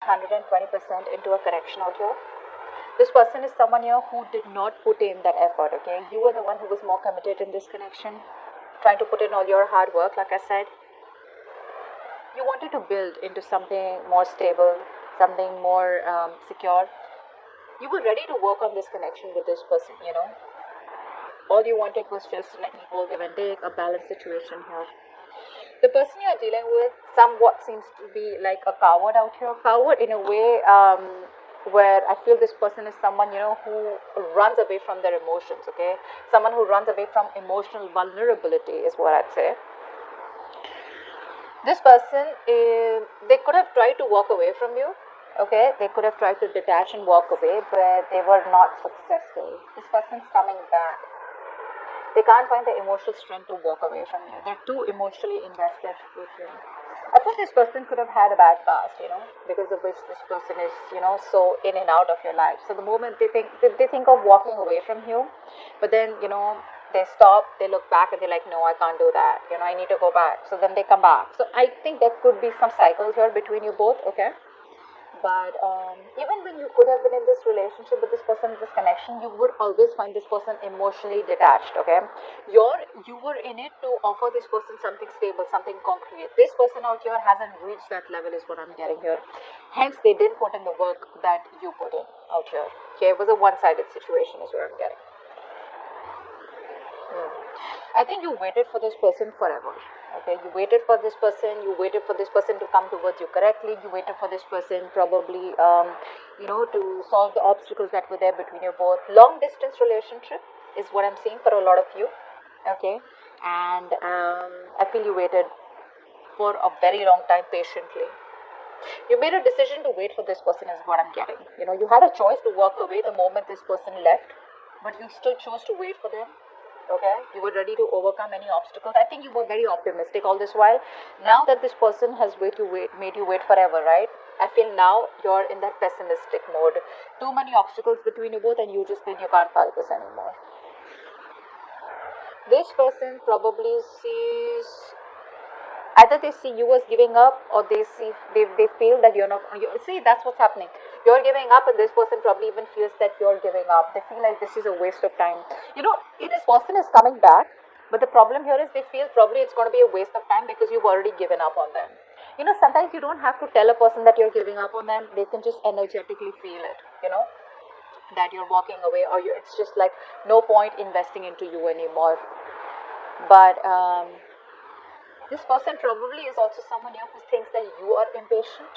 120% into a connection out here. This person is someone here who did not put in that effort, okay? You were the one who was more committed in this connection, trying to put in all your hard work, like I said. You wanted to build into something more stable, something more secure. You were ready to work on this connection with this person, you know. All you wanted was just an equal give and take, a balanced situation here. The person you're dealing with somewhat seems to be like a coward out here. Coward in a way where I feel this person is someone, you know, who runs away from their emotions, okay? Someone who runs away from emotional vulnerability is what I'd say. This person, they could have tried to walk away from you, okay? They could have tried to detach and walk away, but they were not successful. This person's coming back. They can't find the emotional strength to walk away from you. They're too emotionally invested with you. I think this person could have had a bad past, you know, because of which this person is, you know, so in and out of your life. So the moment they think of walking away from you, but then, you know, they stop, they look back and they're like, no, I can't do that. You know, I need to go back. So then they come back. So I think there could be some cycles here between you both, okay? But even when you could have been in this relationship with this person, this connection, you would always find this person emotionally detached, okay? You were in it to offer this person something stable, something concrete. This person out here hasn't reached that level is what I'm getting here. Hence, they didn't put in the work that you put in out here. Okay, it was a one-sided situation is what I'm getting. I think you waited for this person forever. Okay, you waited for this person. You waited for this person to come towards you correctly. You waited for this person probably, you know, to solve the obstacles that were there between you both. Long distance relationship is what I'm seeing for a lot of you. Okay, and I feel you waited for a very long time patiently. You made a decision to wait for this person is what I'm getting. You know, you had a choice to walk away the moment this person left, but you still chose to wait for them. Okay, you were ready to overcome any obstacles. I think you were very optimistic all this while. Now that this person has made you wait forever, right? I feel now you're in that pessimistic mode. Too many obstacles between you both, and you just feel you can't fight this anymore. This person probably sees, either they see you as giving up, or they feel that you're not. See, that's what's happening. You're giving up, and this person probably even feels that you're giving up. They feel like this is a waste of time. You know, this person is coming back, but the problem here is they feel probably it's going to be a waste of time because you've already given up on them. You know, sometimes you don't have to tell a person that you're giving up on them. They can just energetically feel it, you know, that you're walking away, or it's just like no point investing into you anymore. But this person probably is also someone here who thinks that you are impatient.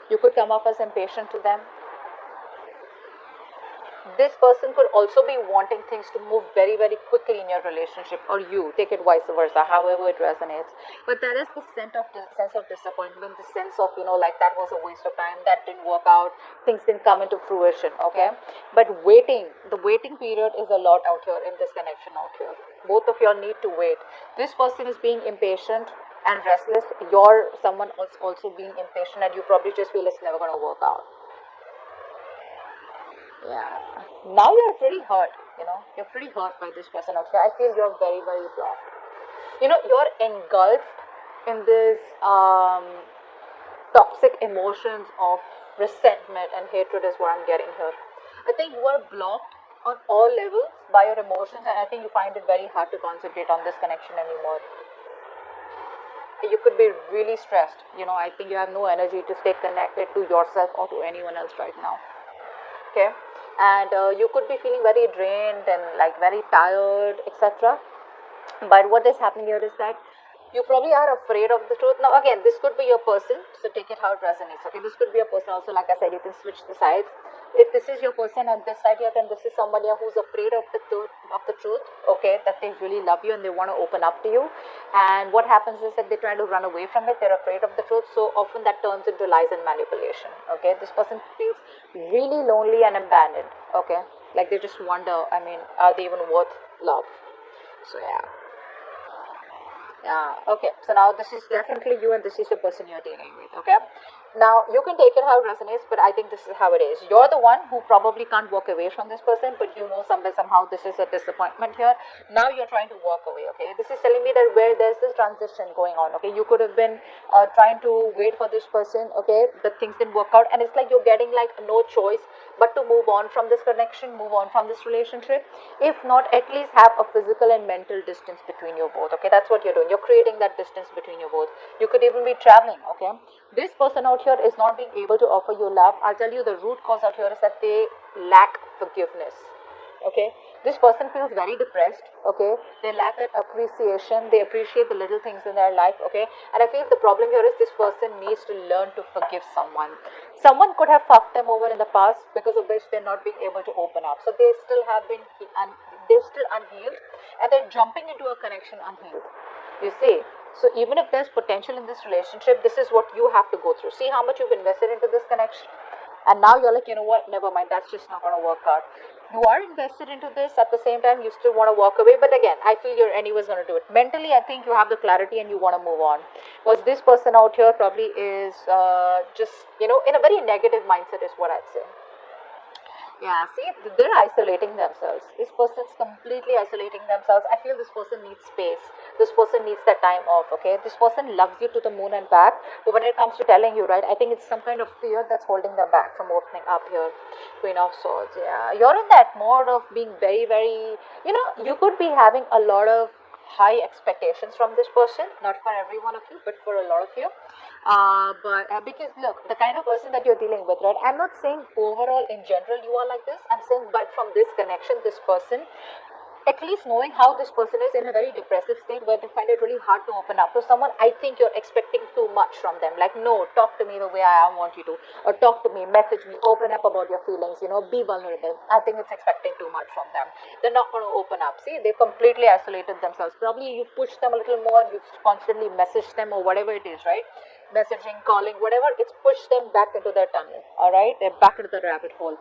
You could come off as impatient to them. This person could also be wanting things to move very, very quickly in your relationship, or you take it vice versa, however it resonates. But there is this sense of disappointment, the sense of, you know, like that was a waste of time, that didn't work out, things didn't come into fruition, okay? But the waiting period is a lot out here in this connection out here. Both of you need to wait. This person is being impatient and restless. You're someone else also being impatient, and you probably just feel it's never going to work out. Yeah. Now you're pretty hurt, you know. You're pretty hurt by this person out here. I feel you're very, very blocked. You know, you're engulfed in this toxic emotions of resentment and hatred is what I'm getting here. I think you are blocked on all levels by your emotions, and I think you find it very hard to concentrate on this connection anymore. You could be really stressed. You know, I think you have no energy to stay connected to yourself or to anyone else right now. Okay, and you could be feeling very drained and like very tired, etc. But what is happening here is that you probably are afraid of the truth. Now again, this could be your person, so take it how it resonates. Okay, this could be a person also. Like I said, you can switch the sides. If this is your person on this side here, then this is somebody who's afraid of the truth. Okay, that they really love you and they want to open up to you. And what happens is that they try to run away from it. They're afraid of the truth, so often that turns into lies and manipulation. Okay, this person feels really lonely and abandoned. Okay, like they just wonder, I mean, are they even worth love? So yeah, okay, so now this is definitely you, and this is the person you're dealing with. Okay, Now, you can take it how it resonates, but I think this is how it is. You're the one who probably can't walk away from this person, but you know somewhere, somehow, this is a disappointment here. Now you're trying to walk away, okay? This is telling me that where there's this transition going on, okay? You could have been trying to wait for this person, okay? But things didn't work out, and it's like you're getting like no choice but to move on from this connection, move on from this relationship. If not, at least have a physical and mental distance between you both, okay? That's what you're doing. You're creating that distance between you both. You could even be traveling, okay? This person out here is not being able to offer you love. I'll tell you the root cause out here is that they lack forgiveness. Okay, this person feels very depressed. Okay, they lack that appreciation. They appreciate the little things in their life. Okay, and I feel the problem here is this person needs to learn to forgive someone. Someone could have fucked them over in the past, because of which they're not being able to open up. So they still have been they're still unhealed, and they're jumping into a connection unhealed. You see, so even if there's potential in this relationship, this is what you have to go through. See how much you've invested into this connection, and now you're like, you know what, never mind, that's just not going to work out. You are invested into this, at the same time you still want to walk away, but again, I feel you're anyways going to do it. Mentally, I think you have the clarity and you want to move on. Because this person out here probably is just, you know, in a very negative mindset is what I'd say. Yeah, see, they're isolating themselves. This person's completely isolating themselves. I feel this person needs space. This person needs that time off, okay? This person loves you to the moon and back. But when it comes to telling you, right, I think it's some kind of fear that's holding them back from opening up here. Queen of Swords, yeah. You're in that mode of being very, very, you know, you could be having a lot of high expectations from this person. Not for every one of you, but for a lot of you. But because look, the kind of person that you're dealing with, right? I'm not saying overall in general you are like this. I'm saying, but from this connection, this person, at least knowing how this person is in a very depressive state where they find it really hard to open up to someone, I think you're expecting too much from them. Like, no, talk to me the way I want you to, or talk to me, message me, open up about your feelings, you know, be vulnerable. I think it's expecting too much from them. They're not going to open up. See, they've completely isolated themselves. Probably you push them a little more, you constantly message them or whatever it is, right? Messaging, calling, whatever, it's pushed them back into their tunnel. All right, they're back into the rabbit hole.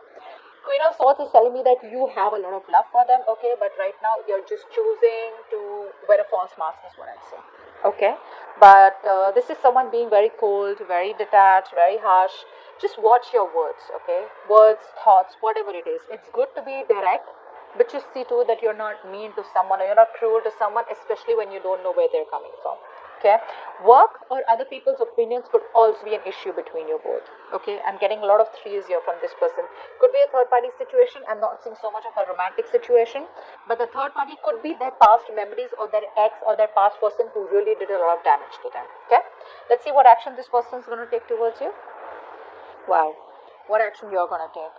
Queen of Swords is telling me that you have a lot of love for them, okay, but right now you're just choosing to wear a false mask is what I'd say, okay. But this is someone being very cold, very detached, very harsh. Just watch your words, okay, words, thoughts, whatever it is. It's good to be direct, but just see to it that you're not mean to someone or you're not cruel to someone, especially when you don't know where they're coming from. Okay, work or other people's opinions could also be an issue between you both. Okay, I'm getting a lot of threes here from this person. Could be a third party situation. I'm not seeing so much of a romantic situation, but the third party could be their past memories or their ex or their past person who really did a lot of damage to them. Okay, let's see what action this person is going to take towards you. Wow, what action you're going to take?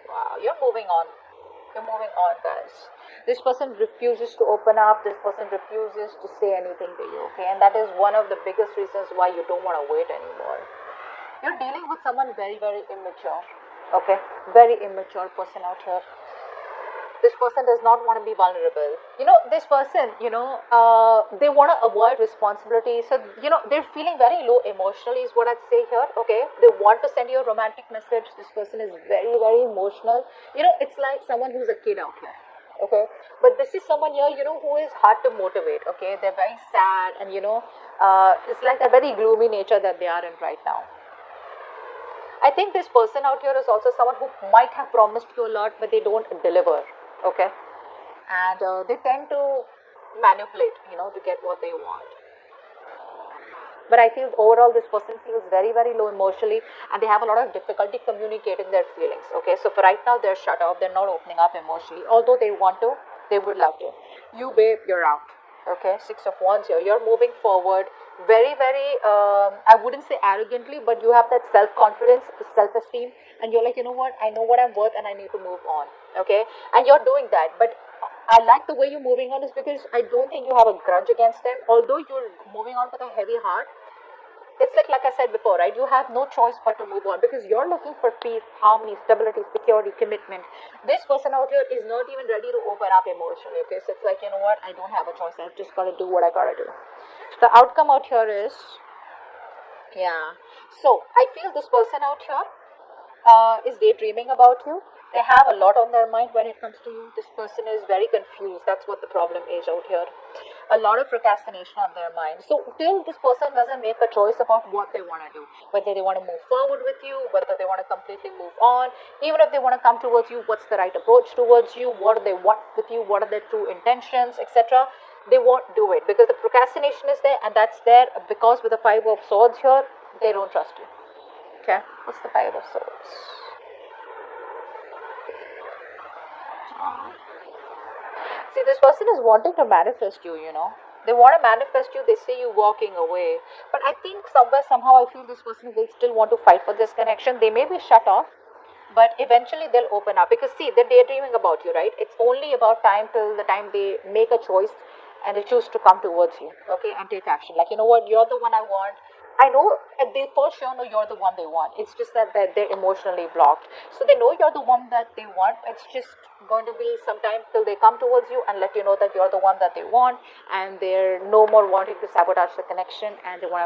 Wow, you're moving on. You're moving on, guys. This person refuses to open up. This person refuses to say anything to you, okay? And that is one of the biggest reasons why you don't want to wait anymore. You're dealing with someone very, very immature, okay? Very immature person out here. This person does not want to be vulnerable. You know, this person, you know, they want to avoid responsibility. So, you know, they're feeling very low emotionally is what I'd say here, okay? They want to send you a romantic message. This person is very, very emotional. You know, it's like someone who's a kid out here, okay? But this is someone here, you know, who is hard to motivate, okay? They're very sad and, you know, it's like a very gloomy nature that they are in right now. I think this person out here is also someone who might have promised you a lot, but they don't deliver. Okay, and they tend to manipulate, you know, to get what they want. But I feel overall this person feels very, very low emotionally, and they have a lot of difficulty communicating their feelings. Okay, so for right now they're shut off, they're not opening up emotionally. Although they want to, they would love to. You, babe, you're out. Okay, 6 of Wands here. You're moving forward very, very, I wouldn't say arrogantly, but you have that self-confidence, self-esteem, and you're like, you know what, I know what I'm worth and I need to move on. Okay, and you're doing that. But I like the way you're moving on is because I don't think you have a grudge against them. Although you're moving on with a heavy heart, it's like I said before, right? You have no choice but to move on because you're looking for peace, harmony, stability, security, commitment. This person out here is not even ready to open up emotionally, okay? So it's like, you know what? I don't have a choice. I've just got to do what I got to do. The outcome out here is, yeah. So I feel this person out here is daydreaming about you. They have a lot on their mind when it comes to you. This person is very confused. That's what the problem is out here. A lot of procrastination on their mind. So till this person doesn't make a choice about what they want to do, whether they want to move forward with you, whether they want to completely move on, even if they want to come towards you, what's the right approach towards you, what do they want with you, what are their true intentions, etc. They won't do it because the procrastination is there, and that's there because with the Five of Swords here, they don't trust you. Okay, what's the Five of Swords? See, this person is wanting to manifest you, you know. They want to manifest you, they see you walking away. But I think somewhere, somehow, I feel this person will still want to fight for this connection. They may be shut off, but eventually they'll open up. Because, see, they're daydreaming about you, right? It's only about time till the time they make a choice and they choose to come towards you, okay, and take action. Like, you know what, you're the one I want. I know they for sure know you're the one they want. It's just that they're emotionally blocked. So they know you're the one that they want. It's just going to be some time till they come towards you and let you know that you're the one that they want, and they're no more wanting to sabotage the connection, and they want to